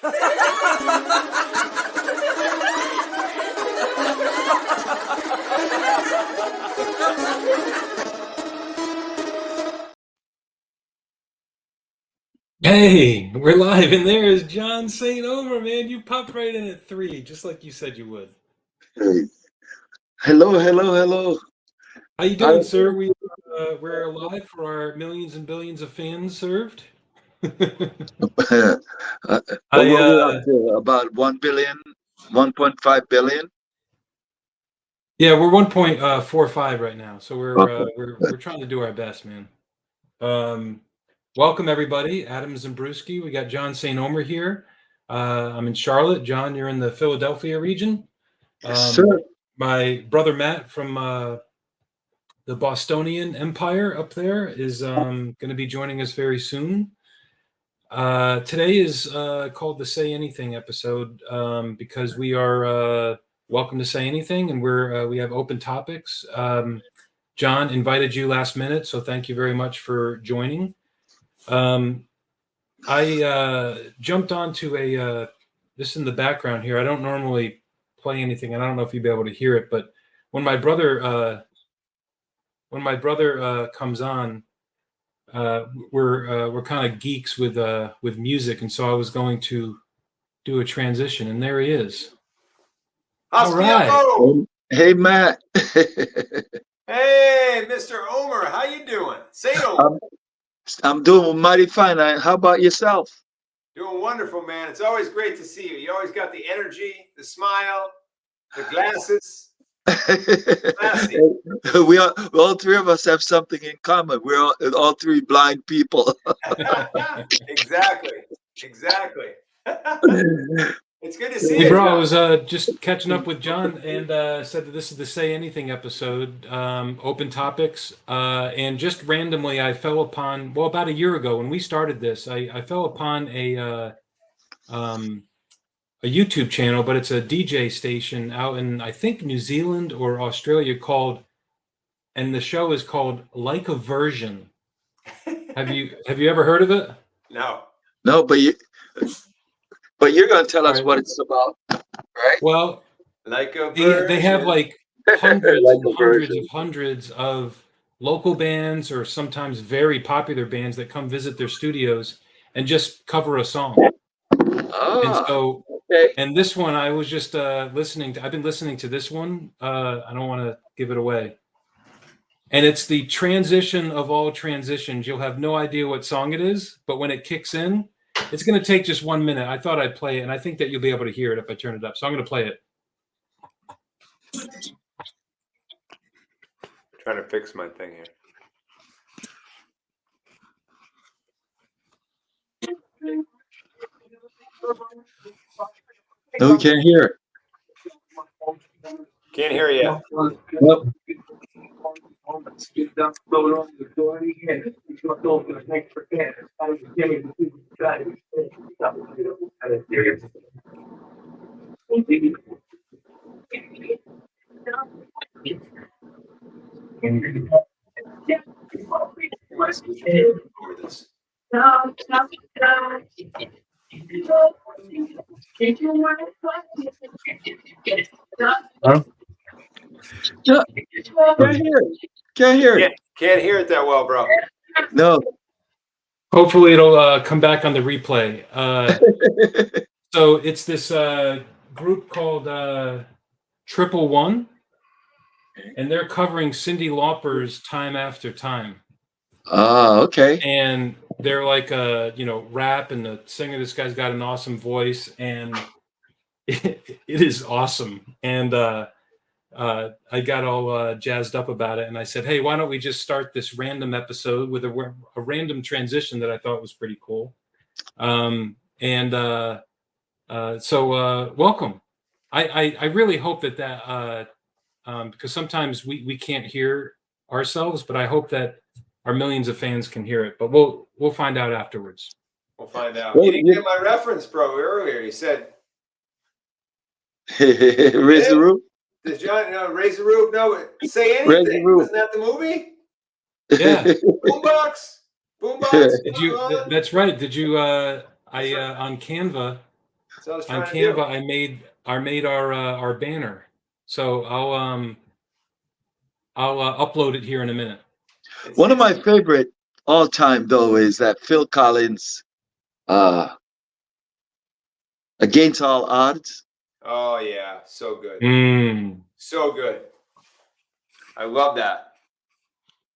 Hey, we're live, and there is John St. Omer, man. You popped right in at 3, just like you said you would. Hey. Hello, hello, hello. How you doing, sir? We're live for our millions and billions of fans served. What we're up to? About 1 billion, 1.5 billion? Yeah, we're 1.45 right now, so Okay. we're trying to do our best, man. Welcome everybody. Adam Zembruski. We got John St. Omer here. I'm in Charlotte. John, you're in the Philadelphia region. Yes, sir. My brother Matt from the Bostonian Empire up there is going to be joining us very soon. Today is called the Say Anything episode because we are welcome to say anything, and we have open topics. John invited you last minute, so thank you very much for joining. I jumped onto this in the background here. I don't normally play anything, and I don't know if you'd be able to hear it, but when my brother comes on, we're kind of geeks with music, and so I was going to do a transition, and there he is. All right. Hey, Matt. Hey, Mr. Omer, how you doing? St. Omer. I'm doing mighty fine. How about yourself? Doing wonderful, man. It's always great to see you. You always got the energy, the smile, the glasses. All three of us have something in common. We're all three blind people. Exactly. It's good to see you. Hey, bro, I was just catching up with John and said that this is the Say Anything episode, open topics, and just randomly I fell upon, well, about a year ago when we started this, I fell upon a YouTube channel, but it's a DJ station out in, I think, New Zealand or Australia and the show is called Like a Version. Have you ever heard of it? No, but you're going to tell us what it's about, right? Well, like a version. They have like hundreds and hundreds of local bands or sometimes very popular bands that come visit their studios and just cover a song. And so, okay. And this one I was just listening to. I've been listening to this one. I don't want to give it away. And it's the transition of all transitions. You'll have no idea what song it is, but when it kicks in, it's going to take just 1 minute. I thought I'd play it, and I think that you'll be able to hear it if I turn it up. So I'm going to play it. Trying to fix my thing here. No, we can't hear it. Can't hear you. Nope. Huh? Can't hear it. Can't hear it that well, bro. No. Hopefully it'll come back on the replay. So it's this group called 111, and they're covering Cyndi Lauper's Time After Time. Oh, okay. And they're like rap, and the singer, this guy's got an awesome voice, and it is awesome. And I got all jazzed up about it, and I said, hey, why don't we just start this random episode with a random transition that I thought was pretty cool. So welcome. I really hope that because sometimes we can't hear ourselves, but I hope that our millions of fans can hear it. But we'll find out afterwards. We'll find out. You didn't get my reference, bro, earlier. You said raise the roof. Does John raise the roof? No, Say Anything. Isn't that the movie? Yeah. Boombox. That's right. Did you? On Canva, That's what I was On trying to do. Canva, I made our banner. So I'll upload it here in a minute. One of my favorite all time though is that Phil Collins, uh, Against All Odds. Oh yeah, so good. Mm. So good. I love that.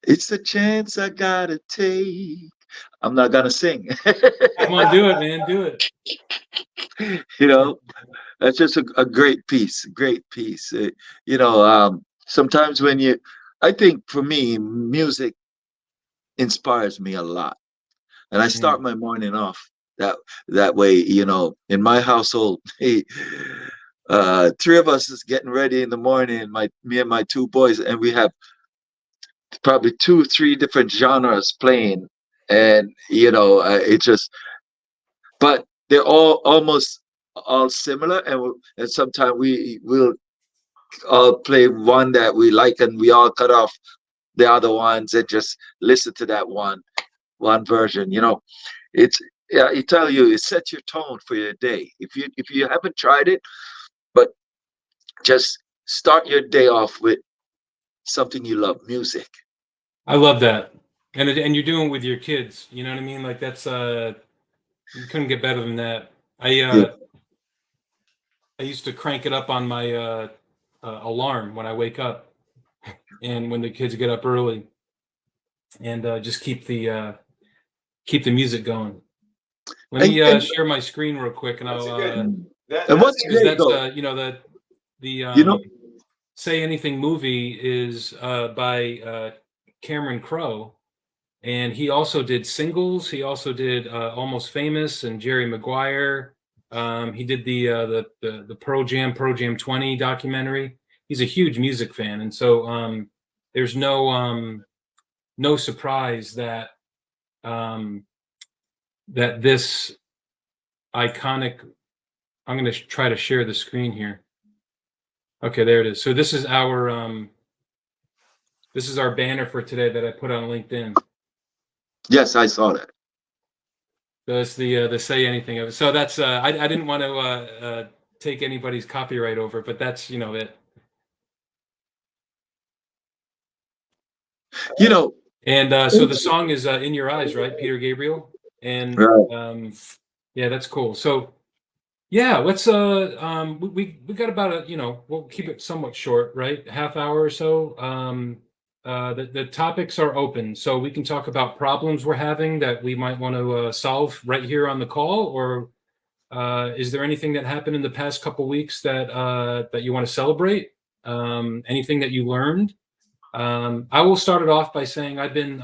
It's a chance I gotta take. I'm not gonna sing. Come on, do it, man. Do it. You know, that's just a great piece. Great piece. Sometimes I think for me, music inspires me a lot, and I start Mm. my morning off that way. In my household, three of us is getting ready in the morning. Me and my two boys, and we have probably two, three different genres playing, and it just. But they're all almost all similar, and sometimes will all play one that we like, and we all cut off the other ones and just listen to that one version. It's yeah, I tell you, it sets your tone for your day. If you haven't tried it, but just start your day off with something you love, music. I love that. And you're doing it with your kids. You know what I mean? Like that's you couldn't get better than that. Yeah. I used to crank it up on my alarm when I wake up, and when the kids get up early, and just keep the music going. Let And me and, share my screen real quick, and That's a I'll good. and what's because great that's though, the you know, Say Anything movie is by Cameron Crowe, and he also did Singles. He also did Almost Famous and Jerry Maguire. He did the Pearl Jam 20 documentary. He's a huge music fan, and so there's no surprise that that this iconic. I'm going to try to share the screen here. Okay, there it is. So this is our banner for today that I put on LinkedIn. yes, I saw that. So it's the Say Anything of it. So that's I didn't want to take anybody's copyright over, but that's it. You know, And so the song is "In Your Eyes," right, Peter Gabriel, and right. yeah, that's cool. So yeah, let's we got about we'll keep it somewhat short, right? Half hour or so. The topics are open, so we can talk about problems we're having that we might want to solve right here on the call, or is there anything that happened in the past couple weeks that you want to celebrate? Anything that you learned? I will start it off by saying I've been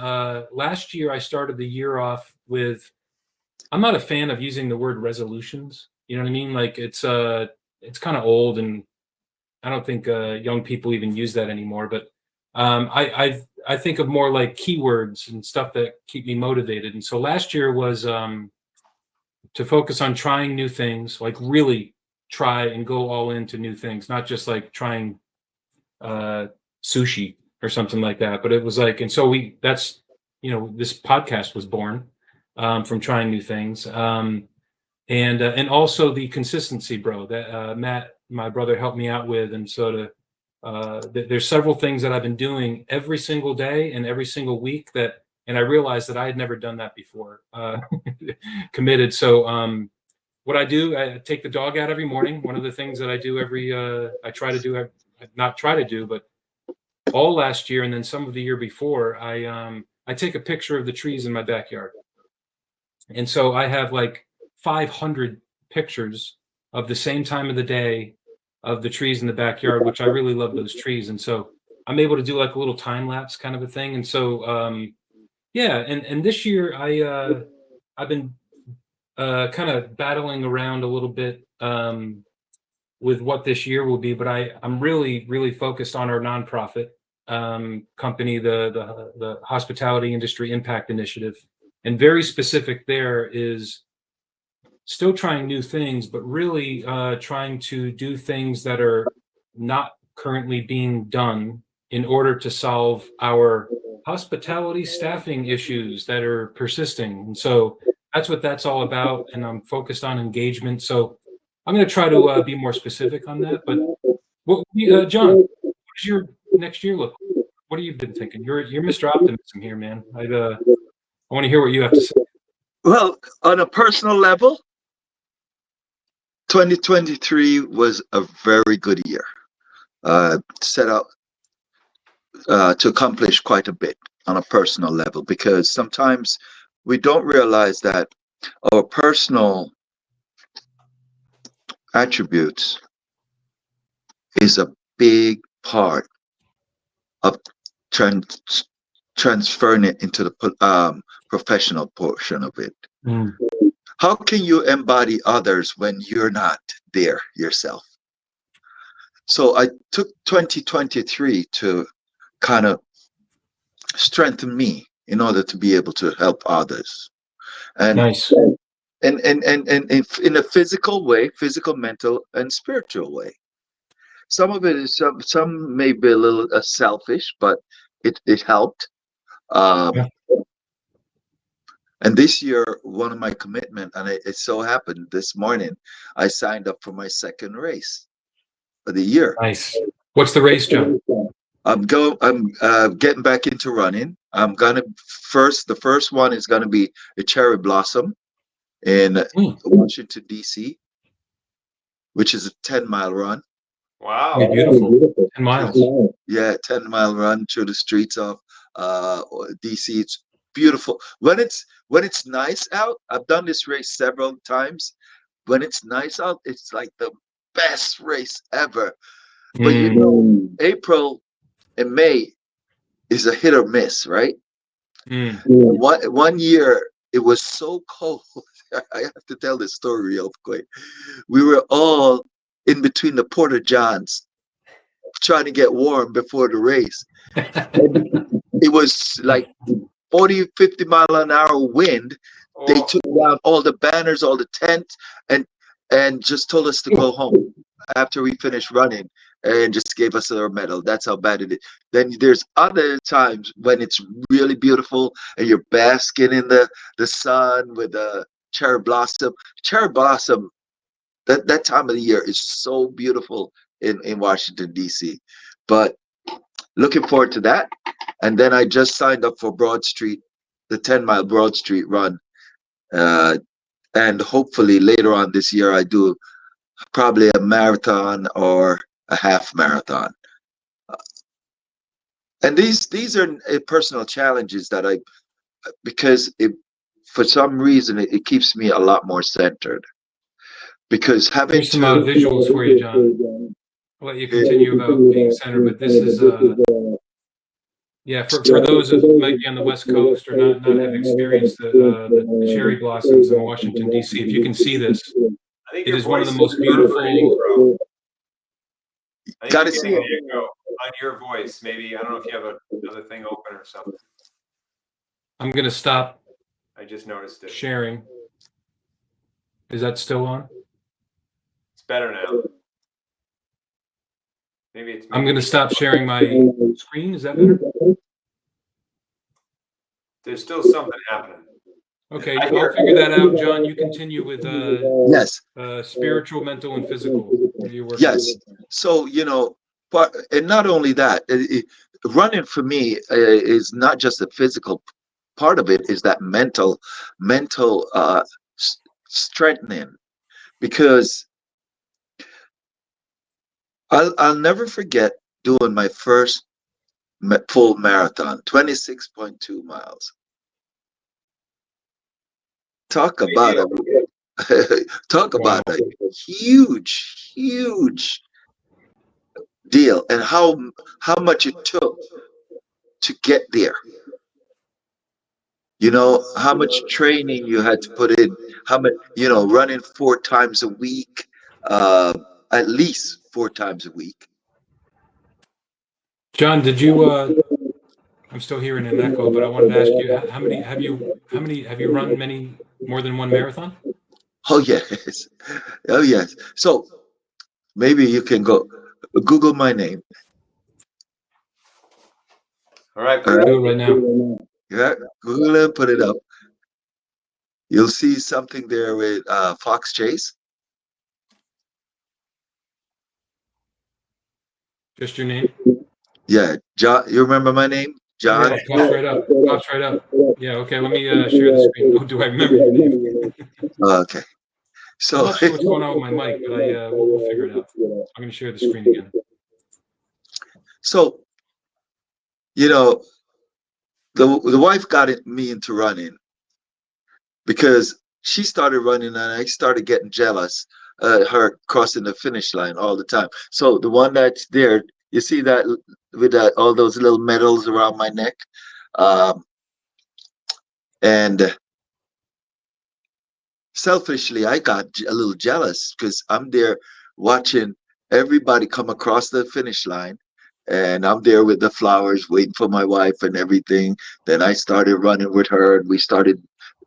last year I started the year off with. I'm not a fan of using the word resolutions. You know what I mean? Like it's kind of old, and I don't think young people even use that anymore. But I think of more like keywords and stuff that keep me motivated. And so last year was to focus on trying new things, like really try and go all into new things, not just like trying uh, sushi or something like that. But it was like, and so that's this podcast was born from trying new things. And also the consistency, bro, that Matt, my brother, helped me out with. And so there's several things that I've been doing every single day and every single week and I realized that I had never done that before, committed. So what I do, I take the dog out every morning. One of the things that I do I try to do, not try to do, but all last year and then some of the year before, I take a picture of the trees in my backyard. And so I have like 500 pictures of the same time of the day of the trees in the backyard, which I really love those trees. And so I'm able to do like a little time lapse kind of a thing. And so, yeah. And this year I've been kind of battling around a little bit with what this year will be, but I'm really, really focused on our nonprofit company, the Hospitality Industry Impact Initiative. And very specific there is still trying new things, but really trying to do things that are not currently being done in order to solve our hospitality staffing issues that are persisting. And so that's what that's all about. And I'm focused on engagement. So I'm going to try to be more specific on that. But John, what does your next year look like? What have you been thinking? You're Mr. Optimism here, man. I want to hear what you have to say. Well, on a personal level, 2023 was a very good year. Set out to accomplish quite a bit on a personal level, because sometimes we don't realize that our personal attributes is a big part of transferring it into the professional portion of it. Mm. How can you embody others when you're not there yourself? So I took 2023 to kind of strengthen me in order to be able to help others. And Nice. and in a physical way, physical, mental, and spiritual way. Some of it is some may be a little selfish, but it helped. Yeah. And this year, one of my commitment, and it so happened this morning, I signed up for my second race of the year. Nice. What's the race, John? I'm getting back into running. The first one is gonna be a cherry blossom in Washington, D.C., which is a 10-mile run. Wow. Oh, beautiful. 10 miles. Yeah, 10-mile run through the streets of DC. It's beautiful. When it's nice out, I've done this race several times. When it's nice out, it's like the best race ever. But you know, April and May is a hit or miss, right? One year it was so cold. I have to tell this story real quick. We were all in between the Porta Johns trying to get warm before the race. It was like 40, 50 mile an hour wind. They took down all the banners, all the tents, and just told us to go home after we finished running, and just gave us our medal. That's how bad it is. Then there's other times when it's really beautiful and you're basking in the sun with the cherry blossom. Cherry blossom, that time of the year is so beautiful in Washington, D.C. But looking forward to that. And then I just signed up for Broad Street, the 10-mile Broad Street run. And hopefully later on this year, I do probably a marathon or a half marathon. And these are personal challenges that because for some reason, it keeps me a lot more centered. Because having Here's some visuals for you, John. I'll let you continue about being centered, but this is yeah, for those that might be on the West Coast or not have experienced the cherry blossoms in Washington, D.C. If you can see this, it is one of the most beautiful. Got to see it on your voice. Maybe I don't know if you have another thing open or something. I'm gonna stop. I just noticed it. Sharing. Is that still on? It's better now. Maybe I'm going to stop sharing my screen. Is that better? There's still something happening. Okay, I'll figure that out, John. You continue with yes, spiritual, mental, and physical. Yes. So but and not only that, running for me is not just the physical part of it; is that mental strengthening, because I'll never forget doing my first full marathon, 26.2 miles. Talk about a huge deal, and how much it took to get there. How much training you had to put in, how much, running 4 times a week, at least 4 times a week. John, did you I'm still hearing an echo, but I wanted to ask you, how many have you run many more than one marathon? Oh yes. Oh yes. So maybe you can go Google my name. All right. Do it right now. Yeah, Google it, put it up. You'll see something there with Fox Chase. Just your name? Yeah, John. You remember my name, John? Yeah, it pops right up. Pops right up. Yeah, okay, let me share the screen. Oh, do I remember your name? Okay. I'm So, not sure what's going on with my mic, but we'll figure it out. I'm going to share the screen again. so you know, the wife got me into running because she started running and I started getting jealous. Her crossing the finish line all the time. So the one that's there, you see that with all those little medals around my neck, um, and selfishly, I got a little jealous because I'm there watching everybody come across the finish line, and I'm there with the flowers waiting for my wife and everything. Then I started running with her, and we started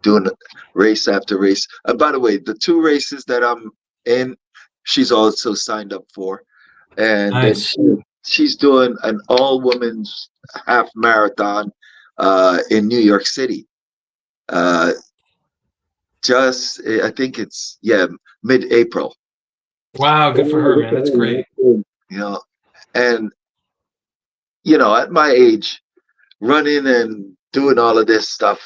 doing race after race. And by the way, the two races that I'm in, she's also signed up for, and then Nice. she's doing an all-women's half marathon in New York City. Uh, I think it's mid-April. Wow, good for her, man. That's great. You know, and at my age, running and doing all of this stuff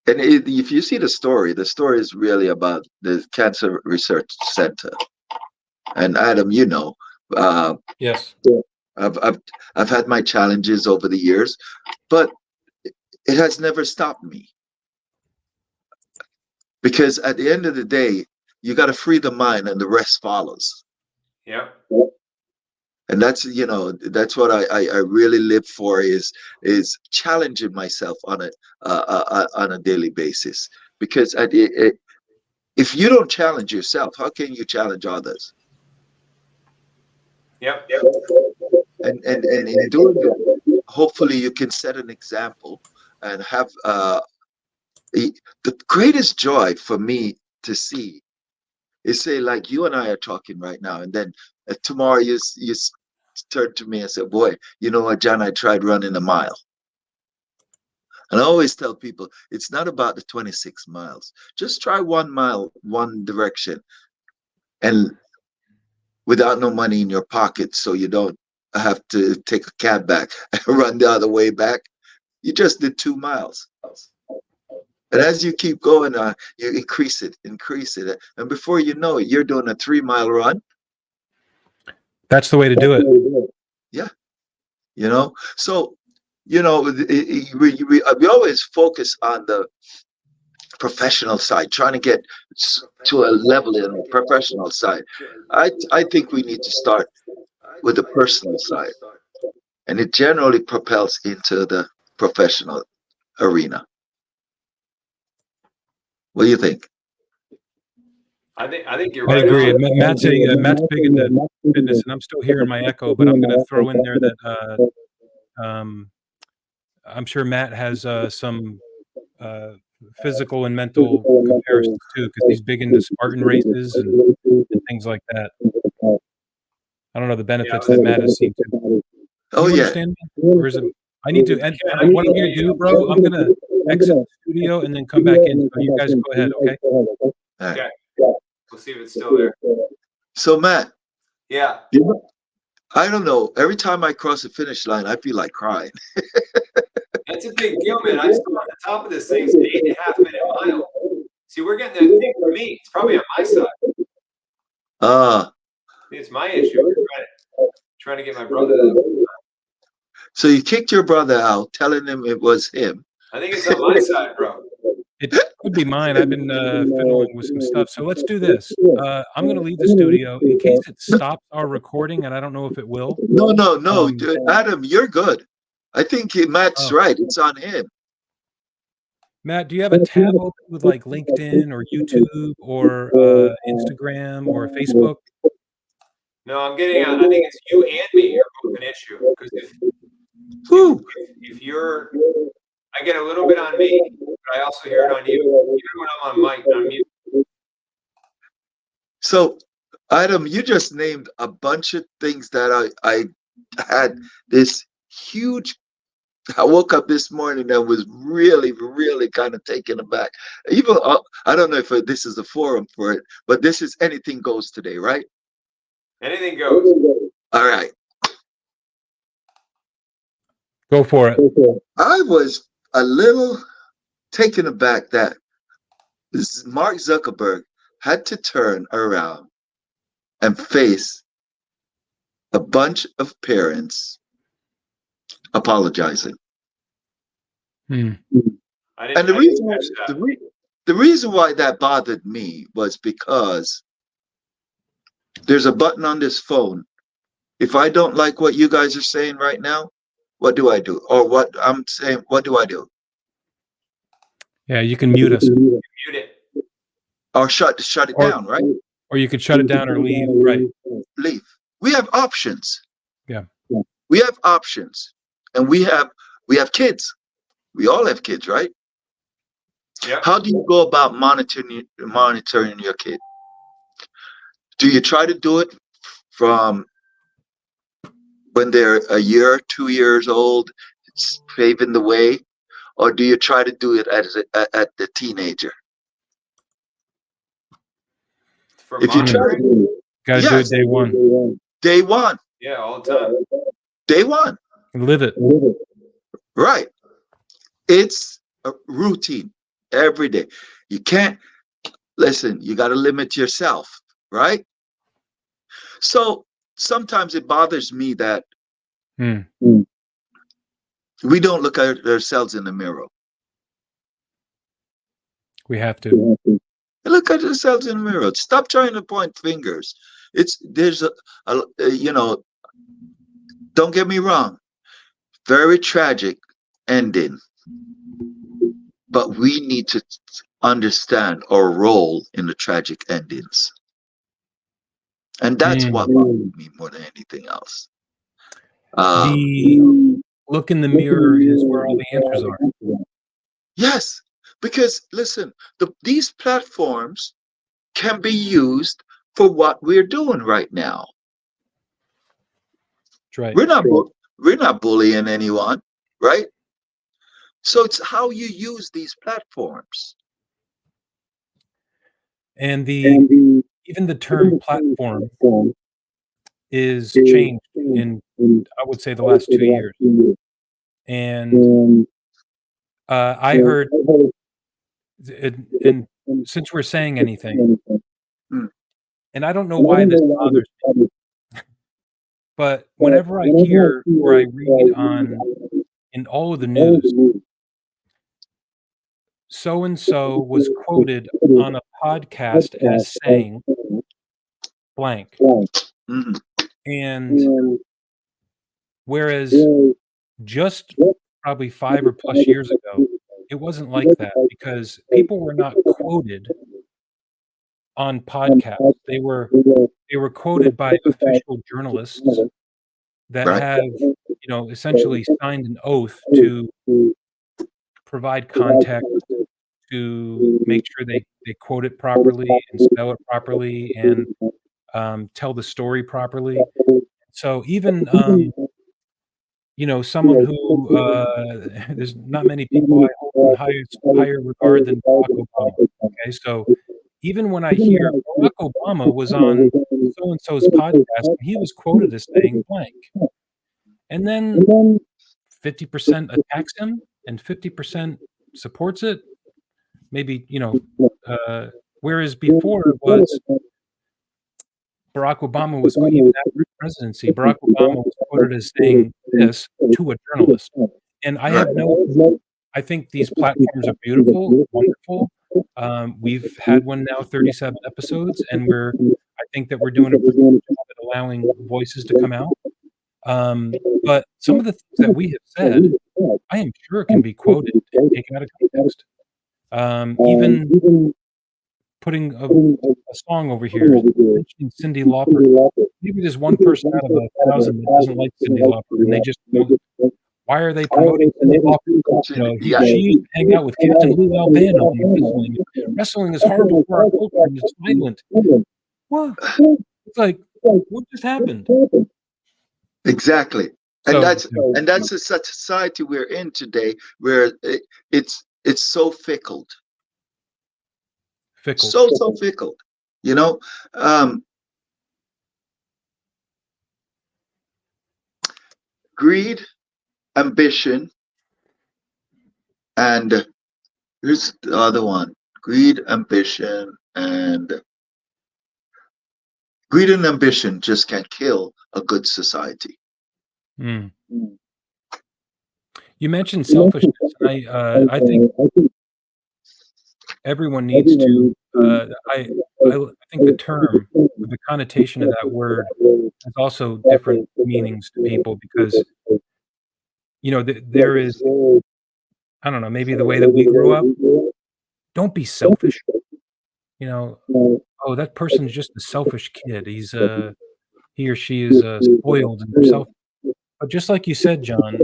if you see the story is really about the Cancer Research Center. And Adam, Yes. I've had my challenges over the years, but it has never stopped me. Because at the end of the day, you got to free the mind and the rest follows. Yeah. And that's what I really live for is challenging myself on a daily basis. Because if you don't challenge yourself, how can you challenge others? Yep. And in doing that, hopefully you can set an example and have the greatest joy for me to see is, say, like you and I are talking right now, and then tomorrow you turn to me and say, boy, you know what, John, I tried running a mile. And I always tell people, it's not about the 26 miles. Just try 1 mile, one direction, and without no money in your pocket, so you don't have to take a cab back and run the other way back. You just did 2 miles. And as you keep going, you increase it. And before you know it, you're doing a 3-mile run. That's the way to do it. Yeah. So, we always focus on the professional side, trying to get to a level in the professional side. I think we need to start with the personal side, and it generally propels into the professional arena. What do you think? I think you're I right agree. on. Matt's big into fitness, and I'm still hearing my echo, but I'm going to throw in there that I'm sure Matt has some physical and mental comparisons too, because he's big into Spartan races and things like that. I don't know the benefits that Matt has seen too. Oh, you yeah. understand me? Or is it? I need to. And what I'm going to do, bro, I'm going to exit the studio and then come back in. So you guys go ahead, okay? All right. Okay. We'll see if it's still there. So, Matt, Yeah. I don't know. Every time I cross the finish line, I feel like crying. That's a big deal, man. I saw on the top of this thing, it's an 8.5-minute mile. See, we're getting that thing for me. It's probably on my side. It's my issue. We're trying to get my brother to. So you kicked your brother out, telling him it was him. I think it's on my side, bro. It could be mine. I've been fiddling with some stuff. So let's do this. I'm going to leave the studio in case it stops our recording, and I don't know if it will. No. Adam, you're good. I think Matt's right. It's on him. Matt, do you have a tab open with like LinkedIn or YouTube or Instagram or Facebook? No, I'm getting. I think it's you and me are both an issue because if you're, I get a little bit on me, but I also hear it on you. Even when I'm on mic, I'm mute. So, Adam, you just named a bunch of things that I had this huge. I woke up this morning and was really, really kind of taken aback. Even I don't know if this is a forum for it, but this is anything goes today, right? Anything goes. All right. Go for it. I was a little taken aback that Mark Zuckerberg had to turn around and face a bunch of parents apologizing. Hmm. And the reason why that bothered me was because there's a button on this phone. If I don't like what you guys are saying right now, what do I do? Or what I'm saying, what do I do? Yeah, you can mute us, Mute it. Or shut it down, right? or you could shut it down or leave. Right. Leave. We have options. Yeah. We have options. And we have kids. We all have kids, right? Yeah. How do you go about monitoring your kid? Do you try to do it from when they're a year, 2 years old, paving the way, or do you try to do it at the teenager? For If you try monitoring? Got to do it day one. Day one. Yeah, all the time. Day one. Live it. Right. It's a routine every day. You can't listen, you got to limit yourself, right? So sometimes it bothers me that we don't look at ourselves in the mirror. We have to. Look at ourselves in the mirror. Stop trying to point fingers. There's don't get me wrong, very tragic ending. But we need to understand our role in the tragic endings. And that's what bothers me more than anything else. The look in the mirror is where all the answers are. Yes, because listen, these platforms can be used for what we're doing right now. That's right. We're not bullying anyone, right? So it's how you use these platforms. And even the term platform is changed in, I would say, the last 2 years. And I heard, and since we're saying anything, and I don't know why this bothers me, but whenever I hear or I read in all of the news, so-and-so was quoted on a podcast as saying blank. And whereas just probably 5 or plus years ago, it wasn't like that because people were not quoted on podcasts. They were quoted by official journalists that have, essentially signed an oath to provide context, to make sure they quote it properly and spell it properly and tell the story properly. So even someone who there's not many people I hold in higher regard than Barack Obama. Okay, so even when I hear Barack Obama was on so-and-so's podcast and he was quoted as saying blank, and then 50% attacks him and 50% supports it, maybe, whereas before it was Barack Obama was, even after the presidency, Barack Obama was quoted as saying this to a journalist. And I think these platforms are beautiful, wonderful. We've had one now, 37 episodes, and I think that we're doing a pretty good job at allowing voices to come out. But some of the things that we have said, I am sure can be quoted and taken out of context. Even putting a song over here, mentioning Cyndi Lauper. Maybe there's one person out of 1,000 that doesn't like Cyndi Lauper, and they just why are they promoting Cyndi Lauper? She used to hang out with Captain Lou Albano in wrestling. Wrestling is horrible for our culture and it's violent. What? It's like, what just happened? Exactly. And that's the society we're in today, where it's so fickle. So fickle. greed, ambition, and here's the other one. Greed, ambition, and just can't kill a good society. Mm. You mentioned selfishness. I think everyone needs to. I think the term, the connotation of that word, has also different meanings to people because there is, I don't know, maybe the way that we grew up. Don't be selfish. Oh, that person's just a selfish kid. He or she is spoiled and selfish. But just like you said, John,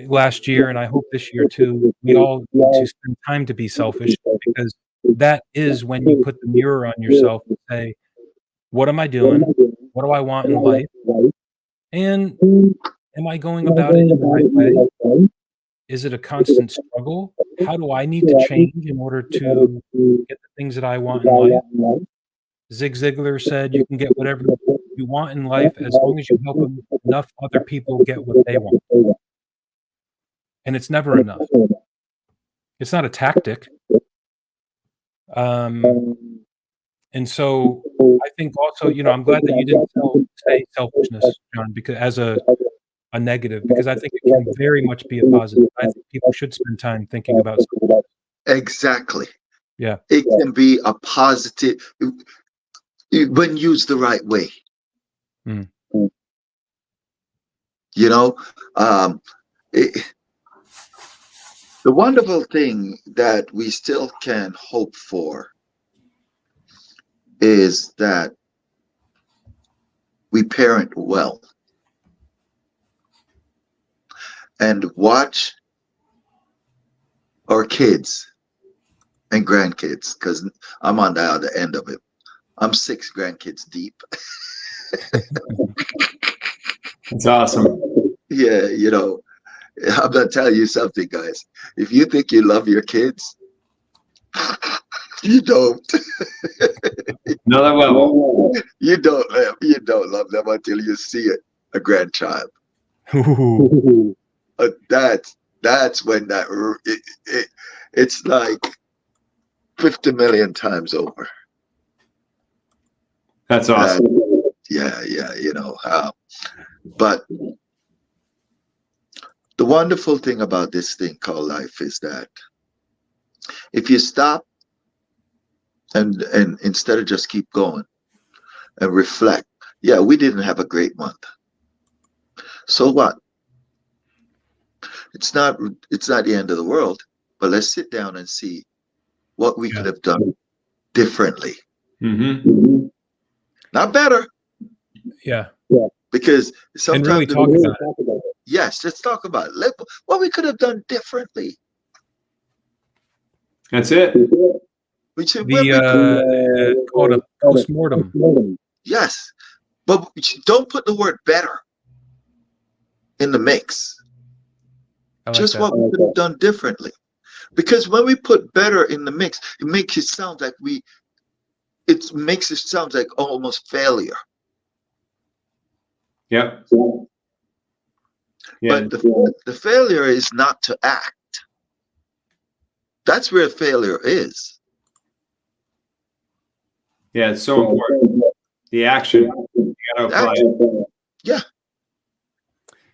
last year, and I hope this year too, we all need to spend time to be selfish because that is when you put the mirror on yourself and say, what am I doing? What do I want in life? And am I going about it in the right way? Is it a constant struggle? How do I need to change in order to get the things that I want in life? Zig Ziglar said you can get whatever you want in life as long as you help enough other people get what they want. And it's never enough. It's not a tactic. And so I think also, I'm glad that you didn't say selfishness, John, because as a negative, because I think it can very much be a positive. I think people should spend time thinking about selfishness. Exactly. Yeah. It can be a positive when used the right way. Mm. The wonderful thing that we still can hope for is that we parent well and watch our kids and grandkids, because I'm on the other end of it. I'm 6 grandkids deep. That's awesome. Yeah, I'm gonna tell you something, guys. If you think you love your kids, you don't. Another level. You don't love them until you see a grandchild. That's when it's like 50 million times over. That's awesome. Yeah, but the wonderful thing about this thing called life is that if you stop and instead of just keep going and reflect, yeah, we didn't have a great month. So what? It's not the end of the world, but let's sit down and see what we could have done differently. Mm-hmm. Not better. Yeah. Because sometimes and really talk about it. Yes, let's talk about it. What we could have done differently. That's it. Called a postmortem. Yes, but don't put the word better in the mix. Just what we could have done differently. Because when we put better in the mix, it makes it sound like almost failure. Yep. But the failure is not to act. That's where failure is. Yeah, it's so important. The action. You gotta apply it. Yeah.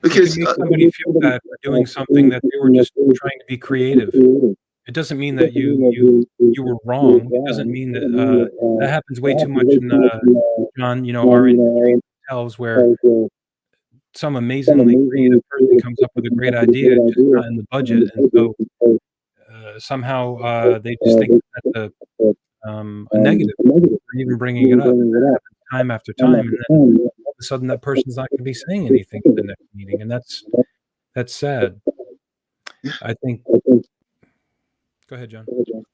Because you can make somebody feel bad for doing something that they were just trying to be creative. It doesn't mean that you were wrong. It doesn't mean that that happens way too much in John, our industry tells where some amazingly creative person comes up with a great idea, just not in the budget, and so somehow they just think that's a negative for even bringing it up. And that happens time after time, and then all of a sudden that person's not going to be saying anything at the next meeting, and that's sad. I think. Go ahead, John.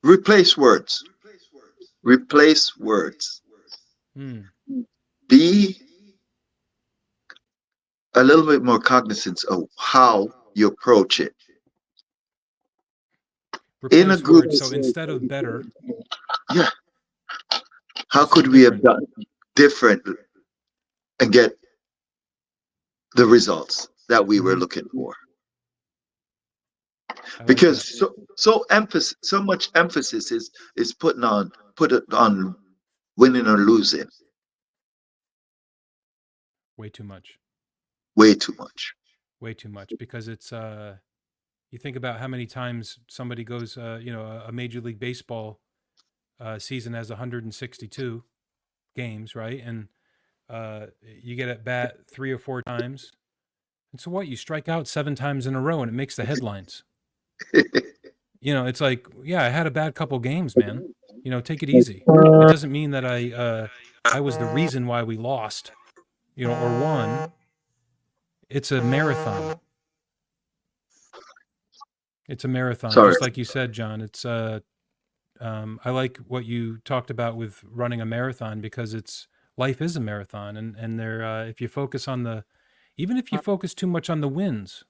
Replace words. Replace words. Be a little bit more cognizant of how you approach it. Replace in a group, words, so instead of better, yeah. How could we have done different and get the results? that we were Mhm. looking for. I like Because that. so much emphasis is put it on winning or losing. Way too much. Way too much. Way too much, because it's you think about how many times somebody goes, a Major League Baseball season has 162 games, right? And you get at bat 3 or 4 times. And so what? You strike out 7 times in a row and it makes the headlines. It's like, yeah, I had a bad couple games, man. Take it easy. It doesn't mean that I was the reason why we lost, or won. It's a marathon. It's a marathon, Sorry. just like you said, John. It's I like what you talked about with running a marathon, because life is a marathon, and there, if you focus on even if you focus too much on the wins,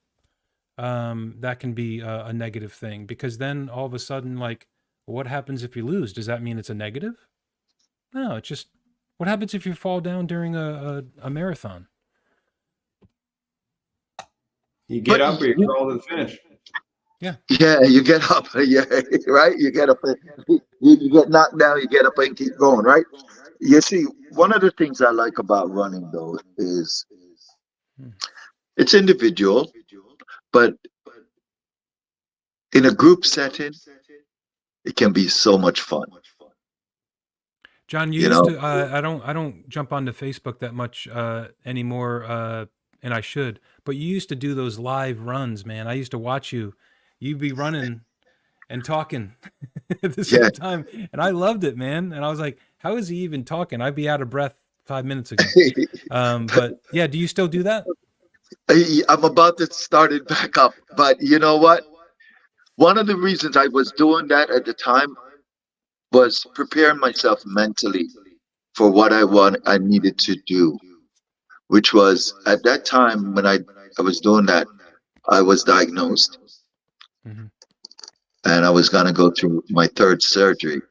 that can be a negative thing, because then all of a sudden, like, what happens if you lose? Does that mean it's a negative? No, it's just, what happens if you fall down during a marathon? You get But up or you crawl to the finish. Yeah. Yeah, you get up. Yeah, right. You get up. You get knocked down. You get up and keep going. Right. You see, one of the things I like about running though is Hmm. it's individual, but in a group setting, it can be so much fun. John, you You used know. to. I don't jump onto Facebook that much anymore, and I should. But you used to do those live runs, man. I used to watch you. You'd be running and talking at the Yeah. same time, and I loved it, man. And I was like, "How is he even talking?" I'd be out of breath 5 minutes ago. But yeah, do you still do that? I'm about to start it back up, but you know what? One of the reasons I was doing that at the time was preparing myself mentally for what I needed to do, which was at that time when I was doing that, I was diagnosed Mm-hmm. and I was gonna go through my third surgery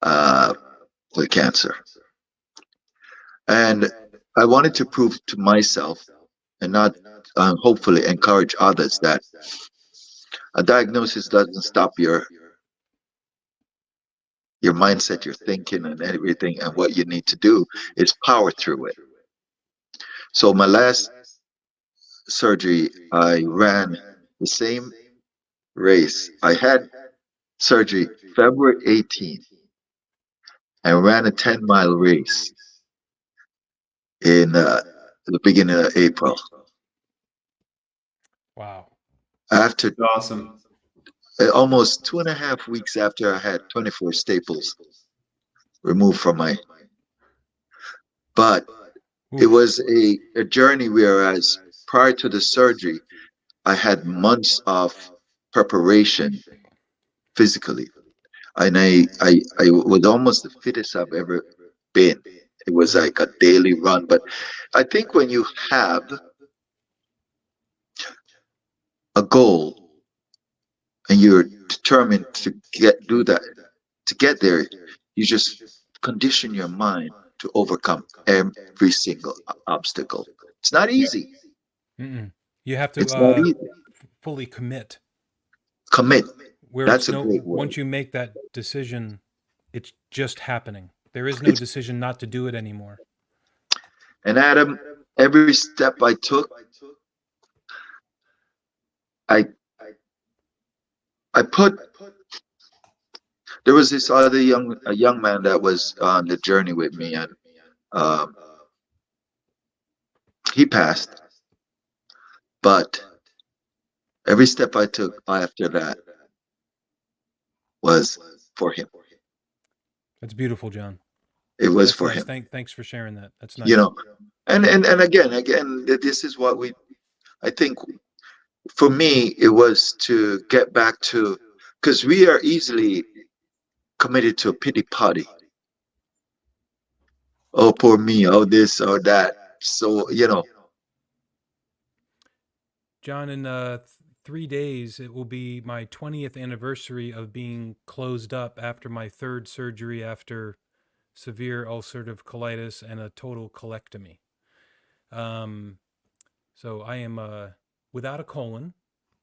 uh, with cancer. And I wanted to prove to myself and not hopefully encourage others that a diagnosis doesn't stop your mindset, your thinking, and everything. And what you need to do is power through it. So my last surgery, I ran the same race. I had surgery February 18th and ran a 10-mile race in the beginning of April. Wow. After Awesome. almost 2.5 weeks after I had 24 staples removed from my, but it Oof. was a journey, whereas prior to the surgery, I had months of preparation physically. And I was almost the fittest I've ever been. It was like a daily run. But I think when you have a goal and you're determined to get there, you just condition your mind to overcome every single obstacle. It's not easy. Mm-mm. You have It's to not easy. fully commit. Commit. Where That's it's a great once word. you make that decision, it's just happening. There is no It's decision not to do it anymore. and Adam, every step I took, I I put there was this other a young man that was on the journey with me, and um, he passed. But every step I took after that was for him. That's beautiful, John. It was That's for nice. him. Thanks for sharing that. That's You nice. know, and again, this is what we. I think for me, it was to get back to, because we are easily committed to a pity party. Oh, poor me. Oh, this or that. So John, in 3 days, it will be my 20th anniversary of being closed up after my third surgery after severe ulcerative colitis and a total colectomy. Um, So I am without a colon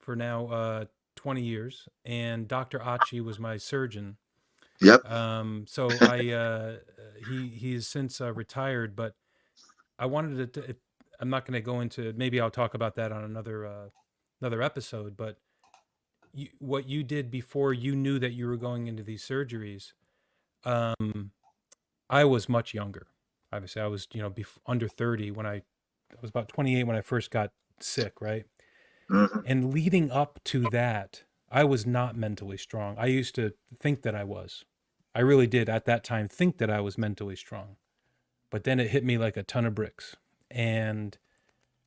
for now 20 years, and Dr. Achi was my surgeon. Yep. So he is since retired, but I wanted to. I'm not going to go into. Maybe I'll talk about that on another episode. But what you did before you knew that you were going into these surgeries, I was much younger. Obviously, I was under 30 when I was about 28 when I first got sick, right? Mhm. And leading up to that, I was not mentally strong. I used to think that I was. I really did at that time think that I was mentally strong. But then it hit me like a ton of bricks, and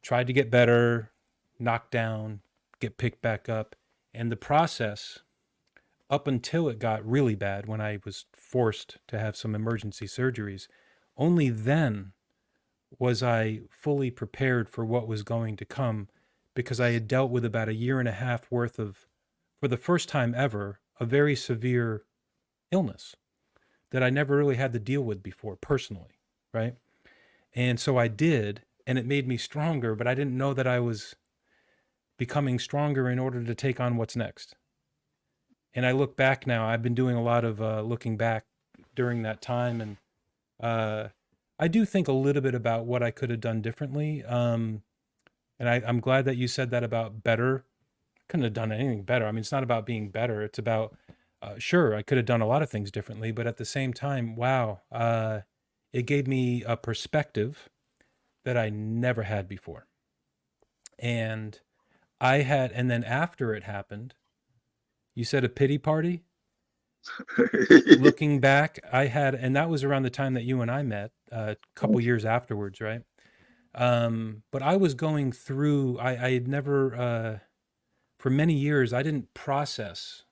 tried to get better, knocked down, get picked back up. And the process up until it got really bad when I was forced to have some emergency surgeries, only then was I fully prepared for what was going to come, because I had dealt with about a year and a half worth of, for the first time ever, a very severe illness that I never really had to deal with before personally, right? And so I did, and it made me stronger, but I didn't know that I was becoming stronger in order to take on what's next. And I look back now, I've been doing a lot of looking back during that time, and I do think a little bit about what I could have done differently. And I'm glad that you said that about better. Couldn't have done anything better. I mean, it's not about being better. It's about, sure, I could have done a lot of things differently, but at the same time, wow, it gave me a perspective that I never had before. And and then after it happened, you said a pity party. Looking back, and that was around the time that you and I met, a couple years afterwards, right? But I was going through, I had never, for many years, I didn't process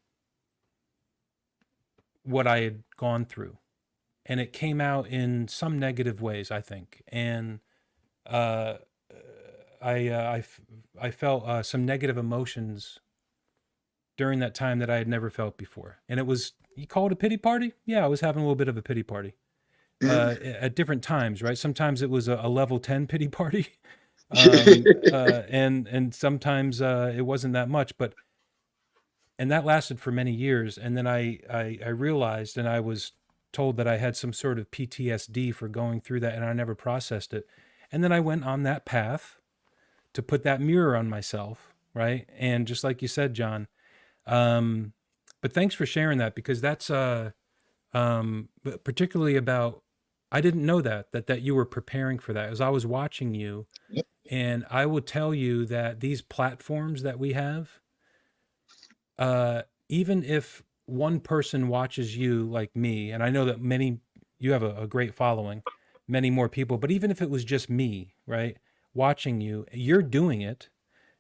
what I had gone through. And it came out in some negative ways, I think. And uh, I felt some negative emotions during that time that I had never felt before. And it was, you call it a pity party? Yeah, I was having a little bit of a pity party at different times, right? Sometimes it was a level 10 pity party. And sometimes it wasn't that much, and that lasted for many years. And then I realized, and I was told that I had some sort of PTSD for going through that, and I never processed it. And then I went on that path to put that mirror on myself, right? And just like you said, John, but thanks for sharing that, because that's but particularly about, I didn't know that you were preparing for that as I was watching you. And I will tell you that these platforms that we have, even if one person watches you like me, and I know that you have a great following, many more people, but even if it was just me, right, watching you, you're doing it.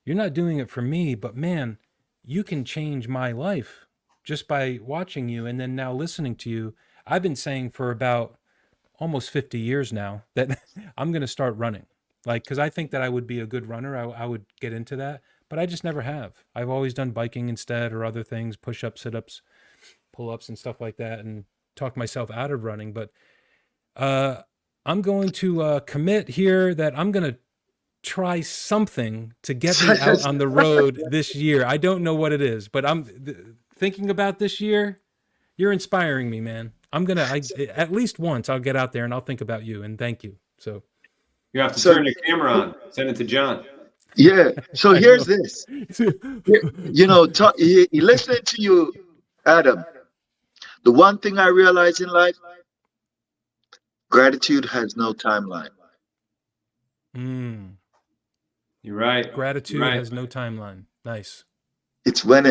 You're not doing it for me, but man, you can change my life just by watching you and then now listening to you. I've been saying for about almost 50 years now that I'm going to start running. Like, because I think that I would be a good runner. I would get into that, but I just never have. I've always done biking instead, or other things, push-ups, sit-ups, pull-ups, and stuff like that, and talk myself out of running. But I'm going to commit here that I'm going to try something to get me out on the road this year. I don't know what it is, but I'm thinking about this year. You're inspiring me, man. At least once I'll get out there and I'll think about you, and thank you. So You have to turn your camera on. Send it to John. Yeah. So here's this. Listening to you, Adam, the one thing I realize in life, gratitude has no timeline. You're right. Gratitude You're right. has no timeline. Nice. It's when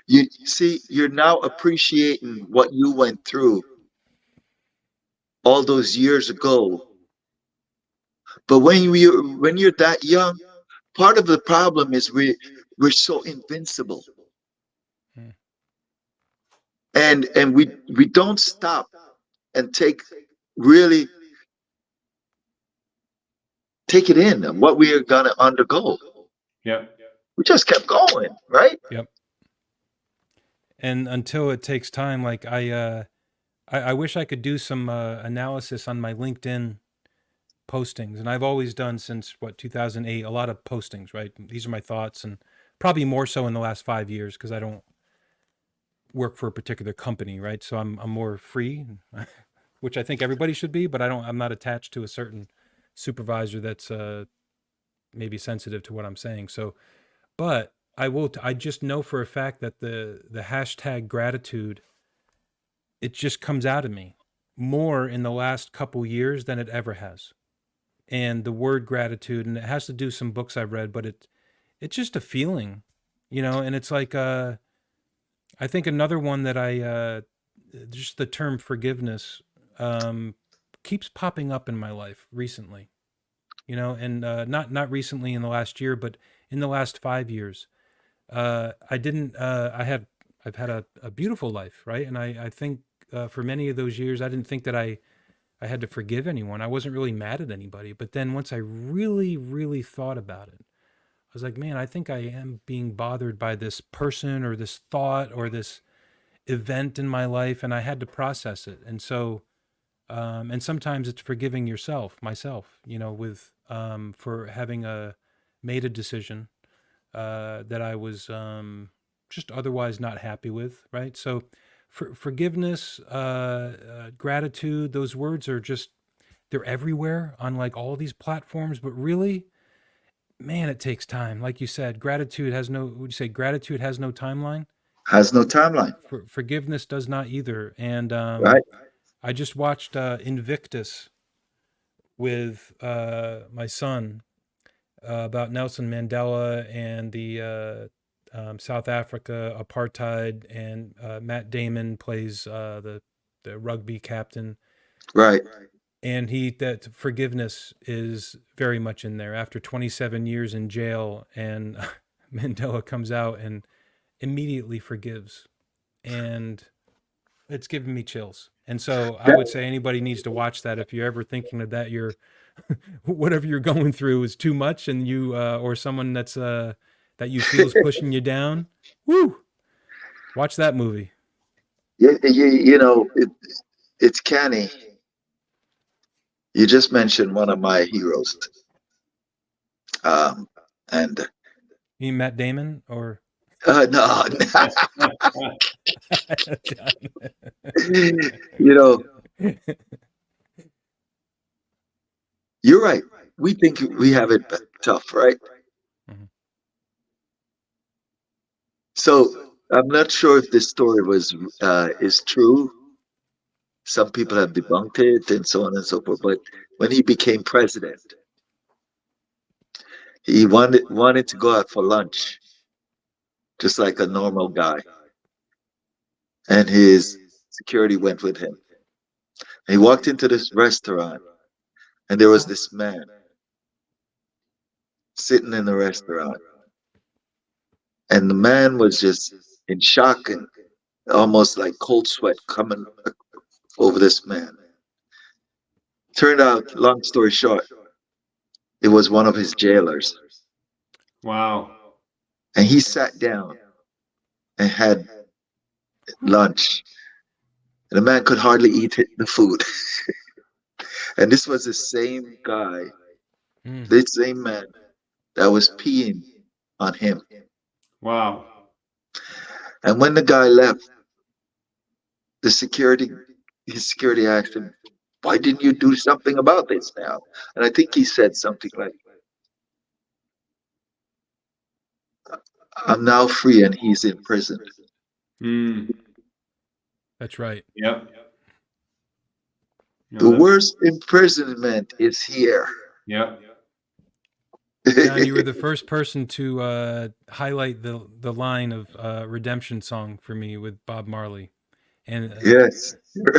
you see, you're now appreciating what you went through all those years ago. But when you're that young, part of the problem is we're so invincible. And we don't stop and really take it in what we are gonna undergo. Yep. We just kept going, right? Yep. And until it takes time, like I wish I could do some analysis on my LinkedIn postings, and I've always done since 2008, a lot of postings, right? These are my thoughts, and probably more so in the last 5 years because I don't work for a particular company, right? So I'm more free, which I think everybody should be, but I'm not attached to a certain supervisor that's maybe sensitive to what I'm saying. So, but I just know for a fact that the hashtag gratitude, it just comes out of me more in the last couple years than it ever has. And the word gratitude, and it has to do some books I've read, but it's just a feeling, and it's like I think another one that just the term forgiveness keeps popping up in my life recently, and not recently in the last year, but in the last 5 years. I've had a beautiful life, right? And I think for many of those years, I didn't think that I had to forgive anyone. I wasn't really mad at anybody. But then once I really, really thought about it, I was like, man, I think I am being bothered by this person or this thought or this event in my life, and I had to process it. And so, and sometimes it's forgiving myself, with for having made a decision that I was just otherwise not happy with, right? So, forgiveness, gratitude, those words are they're everywhere on like all these platforms, but really, man, it takes time. Like you said, would you say gratitude has no timeline? Has no timeline, Forgiveness does not either. And right? I just watched Invictus with my son about Nelson Mandela and the South Africa apartheid, and Matt Damon plays the rugby captain, Right. and that forgiveness is very much in there. After 27 years in jail, and Mandela comes out and immediately forgives, and it's giving me chills. And so I would say anybody needs to watch that if you're ever thinking of that you're whatever you're going through is too much, and you or someone that's that you feel is pushing you down. Woo! Watch that movie. It's canny. You just mentioned one of my heroes, and You mean Matt Damon or no, John? you know, you're right. We think we have it tough, right? Mhm. So I'm not sure if this story is true. Some people have debunked it, and so on and so forth. But when he became president, he wanted to go out for lunch, just like a normal guy, and his security went with him. And he walked into this restaurant, and there was this man sitting in the restaurant, and the man was just in shock and almost like cold sweat coming over this man. Turned out, long story short, it was one of his jailers. Wow. And he sat down and had lunch. And the man could hardly eat the food. And this was the same guy, the same man that was peeing on him. Wow. And when the guy left, his security asked him, "Why didn't you do something about this now?" And I think he said something like, "I'm now free and he's in prison." That's right. Yep. The worst imprisonment is here. Yep. John, you were the first person to highlight the line of Redemption Song for me with Bob Marley. And Yes.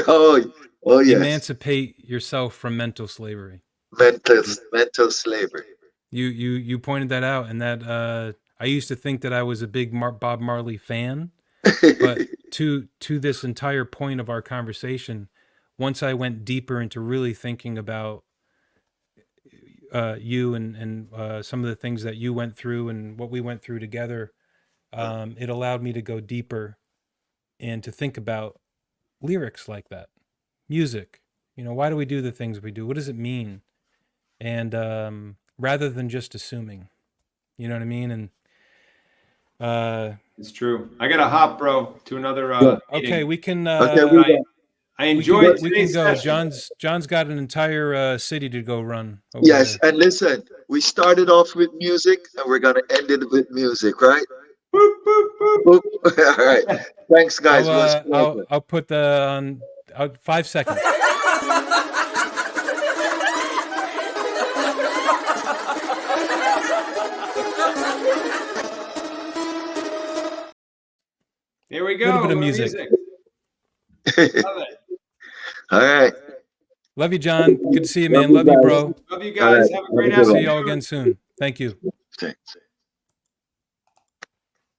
Oh yes. Emancipate yourself from mental slavery. Mental slavery. You pointed that out, and that I used to think that I was a big Bob Marley fan, but to this entire point of our conversation, once I went deeper into really thinking about you and some of the things that you went through and what we went through together, it allowed me to go deeper and to think about lyrics like that, music. Why do we do the things we do? What does it mean? and rather than just assuming, you know what I mean? And It's true. I got to hop, bro, to another meeting. okay, we can. Okay, we go. I enjoyed we can today's go. session. John's got an entire city to go run. Over Yes, there. and listen, we started off with music, and we're gonna end it with music, right? Boop, boop, boop. Boop. All right. Thanks, guys. It was a pleasure. I'll put the on 5 seconds. Here we go. Little bit of Little music. Love it. All right. Love you, John. Good to see you, man. Love you, bro. Love you guys. All right. Have a great Have a good See one. you all afternoon. again soon. Thank you. Thanks.